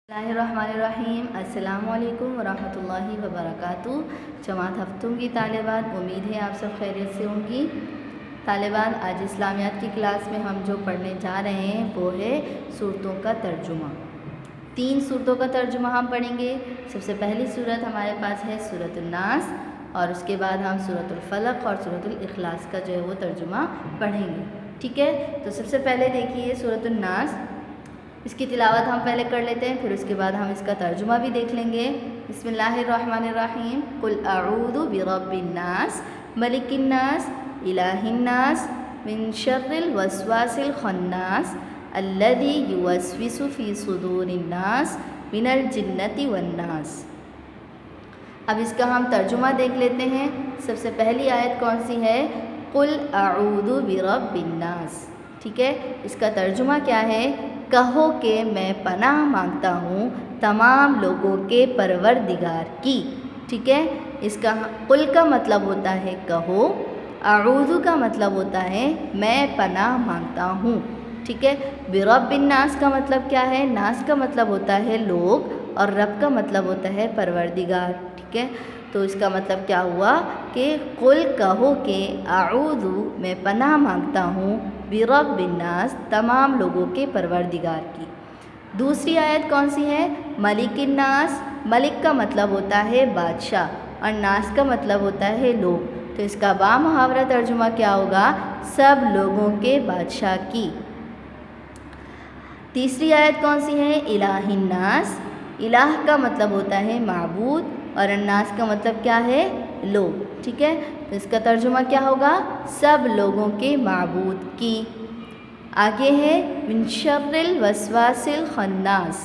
اللہ الرحمن الرحیم۔ السلام علیکم ورحمۃ اللہ وبرکاتہ۔ جماعت ہفتم کی طالبات، امید ہے آپ سب خیریت سے ہوں گی۔ طالبات، آج اسلامیات کی کلاس میں ہم جو پڑھنے جا رہے ہیں وہ ہے صورتوں کا ترجمہ۔ 3 صورتوں کا ترجمہ ہم پڑھیں گے۔ سب سے پہلی صورت ہمارے پاس ہے سورۃ الناس، اور اس کے بعد ہم سورۃ الفلق اور سورۃ الاخلاص کا جو ہے وہ ترجمہ پڑھیں گے، ٹھیک ہے؟ تو سب سے پہلے دیکھیے سورۃ الناس، اس کی تلاوت ہم پہلے کر لیتے ہیں، پھر اس کے بعد ہم اس کا ترجمہ بھی دیکھ لیں گے۔ بسم اللہ الرحمن الرحیم۔ قل اعوذ برب الناس ملک الناس الہ الناس من شر الوسواس الخناس الذی یوسوس فی صدور الناس من الجنۃ والناس۔ اب اس کا ہم ترجمہ دیکھ لیتے ہیں۔ سب سے پہلی آیت کون سی ہے؟ قل اعوذ برب الناس، ٹھیک ہے؟ اس کا ترجمہ کیا ہے؟ کہو کہ میں پناہ مانگتا ہوں تمام لوگوں کے پروردگار کی، ٹھیک ہے؟ اس کا قل کا مطلب ہوتا ہے کہو، اعوذ کا مطلب ہوتا ہے میں پناہ مانگتا ہوں، ٹھیک ہے؟ برب الناس کا مطلب کیا ہے؟ ناس کا مطلب ہوتا ہے لوگ، اور رب کا مطلب ہوتا ہے پروردگار، ٹھیک ہے؟ تو اس کا مطلب کیا ہوا کہ قل کہو کہ اعوذ میں پناہ مانگتا ہوں برب الناس تمام لوگوں کے پروردگار کی۔ دوسری آیت کون سی ہے؟ ملک الناس۔ ملک کا مطلب ہوتا ہے بادشاہ، اور ناس کا مطلب ہوتا ہے لوگ، تو اس کا بامحاورہ ترجمہ کیا ہوگا؟ سب لوگوں کے بادشاہ کی۔ تیسری آیت کون سی ہے؟ الہ الناس۔ الہ کا مطلب ہوتا ہے معبود، اور الناس کا مطلب کیا ہے؟ لوگ، ٹھیک ہے؟ تو اس کا ترجمہ کیا ہوگا؟ سب لوگوں کے معبود کی۔ آگے ہے من شر الوسواس الخناس۔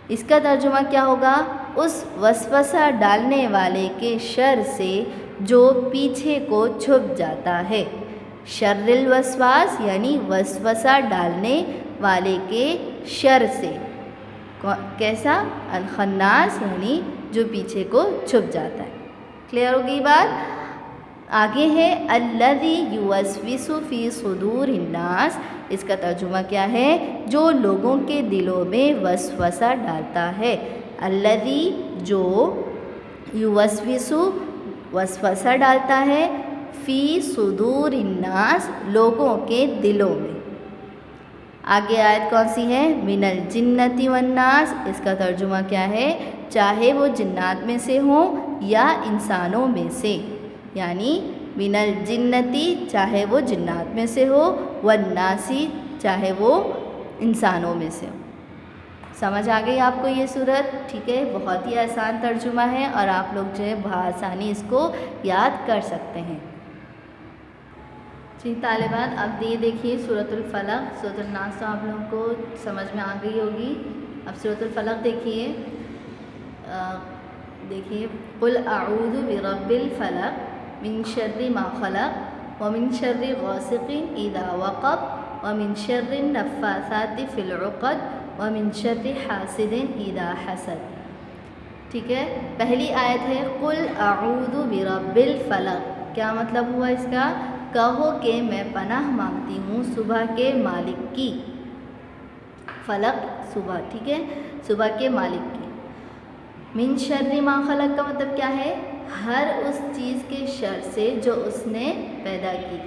اس کا ترجمہ کیا ہوگا؟ اس وسوسہ ڈالنے والے کے شر سے جو پیچھے کو چھپ جاتا ہے۔ شر الوسواس یعنی وسوسہ ڈالنے والے کے شر سے، کیسا؟ الخناس یعنی جو پیچھے کو چھپ جاتا ہے۔ کلیئر ہوگی بات؟ آگے ہے الذی یوسوس فی صدور الناس۔ اس کا ترجمہ کیا ہے؟ جو لوگوں کے دلوں میں وسوسہ ڈالتا ہے۔ الذی جو، یوسوس وسوسہ ڈالتا ہے، فی صدور الناس لوگوں کے دلوں میں۔ آگے آیت کون سی ہے؟ من الجنۃ والناس۔ اس کا ترجمہ کیا ہے؟ چاہے وہ جنات میں سے ہوں یا انسانوں میں سے، یعنی من الجنتی چاہے وہ جنات میں سے ہو، والناسی چاہے وہ انسانوں میں سے ہو۔ سمجھ آ گئی آپ کو یہ صورت؟ ٹھیک ہے، بہت ہی آسان ترجمہ ہے، اور آپ لوگ جو ہے بآسانی اس کو یاد کر سکتے ہیں۔ جی طالبات، اب یہ دیکھیے سورۃ الفلق۔ سورۃ الناس تو آپ لوگوں کو سمجھ میں آ گئی ہوگی، اب سورۃ الفلق دیکھیے۔ دیکھیے قل اعوذ برب الفلق من شر ما خلق ومن شر غاسق اذا وقب ومن شر النفاثات فی العقد ومن شر حاسد اذا حسد، ٹھیک ہے؟ پہلی آیت ہے قل اعوذ برب الفلق۔ کیا مطلب ہوا اس کا؟ کہو کہ میں پناہ مانگتی ہوں صبح کے مالک کی۔ فلق صبح، ٹھیک ہے؟ صبح کے مالک کی۔ من شر ما خلق کا مطلب کیا ہے؟ ہر اس چیز کے شر سے جو اس نے پیدا کی۔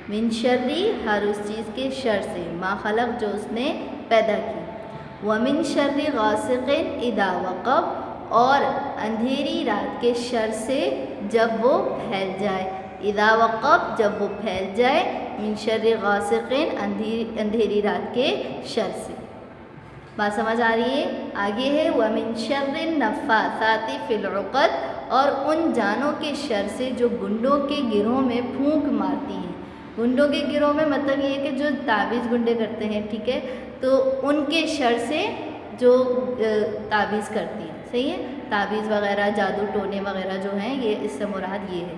من شری ہر اس چیز کے شر سے، ما خلق جو اس نے پیدا کی۔ ومن شر غاسق اذا وقب، اور اندھیری رات کے شر سے جب وہ پھیل جائے۔ اذا وقب جب وہ پھیل جائے، من شر غاسق اندھیری رات کے شر سے۔ بات سمجھ آ رہی ہے؟ آگے ہے ومن شر النفاثات فی العقد، اور ان جانوں کے شر سے جو گنڈوں کے گروہ میں پھونک مارتی ہیں۔ گنڈوں کے گروہ میں مطلب یہ ہے کہ جو تعویذ گنڈے کرتے ہیں، ٹھیک ہے؟ تو ان کے شر سے جو تعویذ کرتی ہیں، صحیح ہے؟ تعویذ وغیرہ، جادو ٹونے وغیرہ جو ہیں، یہ اس سے مراد یہ ہے،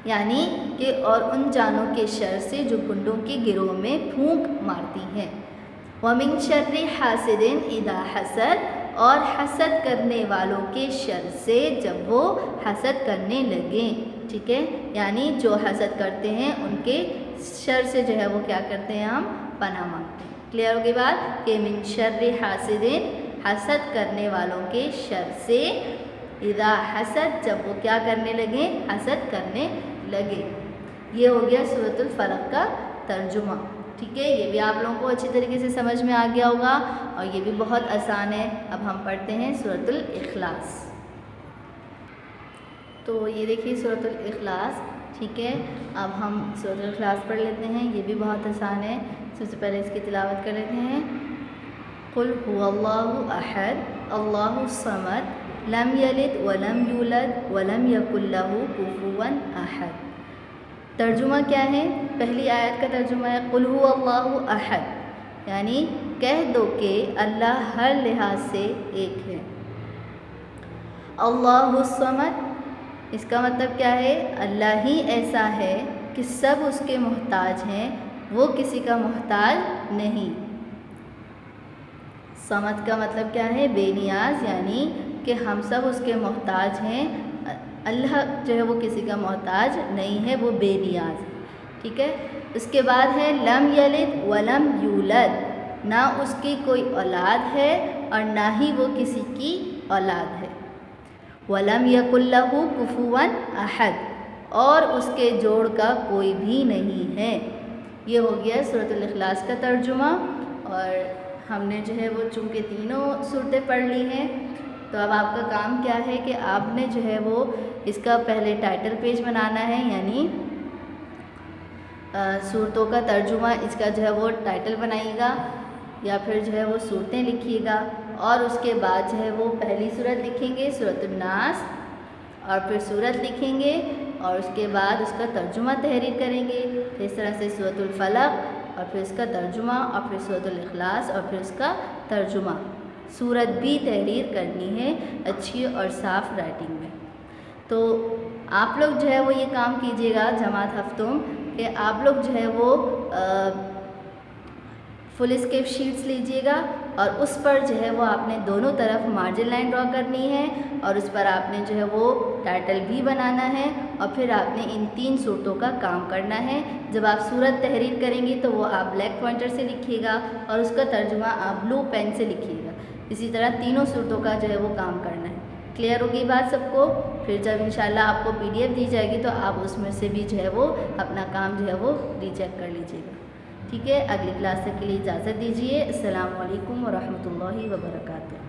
یعنی کہ اور ان جانوں کے شر سے جو گنڈوں کے گروہ میں پھونک مارتی ہیں۔ ومن شر حاسد اذا حسد، اور حسد کرنے والوں کے شر سے جب وہ حسد کرنے لگیں، ٹھیک ہے؟ یعنی جو حسد کرتے ہیں ان کے شر سے جو ہے وہ کیا کرتے ہیں؟ ہم پناہ مانگتے ہیں۔ کلیئر ہوگی بات؟ کہ من شر حاسد، حسد کرنے والوں کے شر سے، اذا حسد جب وہ کیا کرنے لگے، حسد کرنے لگے۔ یہ ہو گیا سورۃ الفلق کا ترجمہ، ٹھیک ہے۔ یہ بھی آپ لوگوں کو اچھی طریقے سے سمجھ میں آ گیا ہوگا اور یہ بھی بہت آسان ہے۔ اب ہم پڑھتے ہیں سورۃ الاخلاص۔ تو یہ دیکھیے سورۃ الاخلاص، ٹھیک ہے۔ اب ہم سورۃ الاخلاص پڑھ لیتے ہیں، یہ بھی بہت آسان ہے۔ سب سے پہلے اس کی تلاوت کر لیتے ہیں۔ قل هو اللہ احد اللہ الصمد لم یلد ولم یولد ولم یکن لہ کفوا احد۔ ترجمہ کیا ہے؟ پہلی آیت کا ترجمہ ہے قل هو اللہ احد، یعنی کہہ دو کہ اللہ ہر لحاظ سے ایک ہے۔ اللہ الصمد، اس کا مطلب کیا ہے؟ اللہ ہی ایسا ہے کہ سب اس کے محتاج ہیں، وہ کسی کا محتاج نہیں۔ صمد کا مطلب کیا ہے؟ بے نیاز، یعنی کہ ہم سب اس کے محتاج ہیں، اللہ جو ہے وہ کسی کا محتاج نہیں ہے، وہ بے نیاز، ٹھیک ہے۔ اس کے بعد ہے لم یلد ولم یولد، نہ اس کی کوئی اولاد ہے اور نہ ہی وہ کسی کی اولاد ہے۔ ولم یکن لہ کفوا احد، اور اس کے جوڑ کا کوئی بھی نہیں ہے۔ یہ ہو گیا سورۃ الاخلاص کا ترجمہ۔ اور ہم نے جو ہے وہ چونکہ تینوں صورتیں پڑھ لی ہیں، تو اب آپ کا کام کیا ہے کہ آپ نے جو ہے وہ اس کا پہلے ٹائٹل پیج بنانا ہے، یعنی صورتوں کا ترجمہ، اس کا جو ہے وہ ٹائٹل بنائیے گا یا پھر جو ہے وہ صورتیں لکھیے گا، اور اس کے بعد جو ہے وہ پہلی صورت لکھیں گے سورۃ الناس، اور پھر صورت لکھیں گے اور اس کے بعد اس کا ترجمہ تحریر کریں گے۔ اس طرح سے سورۃ الفلق اور پھر اس کا ترجمہ، اور پھر سورۃ الاخلاص اور پھر اس کا ترجمہ۔ صورت بھی تحریر کرنی ہے اچھی اور صاف رائٹنگ میں۔ تو آپ لوگ جو ہے وہ یہ کام کیجیے گا جماعت ہفتوں، کہ آپ لوگ جو ہے وہ فل اسکیپ شیٹس لیجیے گا اور اس پر جو ہے وہ آپ نے دونوں طرف مارجن لائن ڈرا کرنی ہے، اور اس پر آپ نے جو ہے وہ ٹائٹل بھی بنانا ہے، اور پھر آپ نے ان 3 صورتوں کا کام کرنا ہے۔ جب آپ صورت تحریر کریں گی تو وہ آپ بلیک پوائنٹر سے لکھیے گا اور اس کا ترجمہ آپ بلو پین سے لکھیے گا۔ اسی طرح تینوں صورتوں کا جو ہے وہ کام کرنا ہے۔ کلیئر ہوگی بات سب کو؟ پھر جب انشاءاللہ آپ کو PDF دی جائے گی تو آپ اس میں سے بھی جو ہے وہ اپنا کام جو ہے وہ ری چیک کر لیجیے گا، ٹھیک ہے۔ اگلی کلاس تک کے لیے اجازت دیجیے۔ السلام علیکم ورحمۃ اللہ وبرکاتہ۔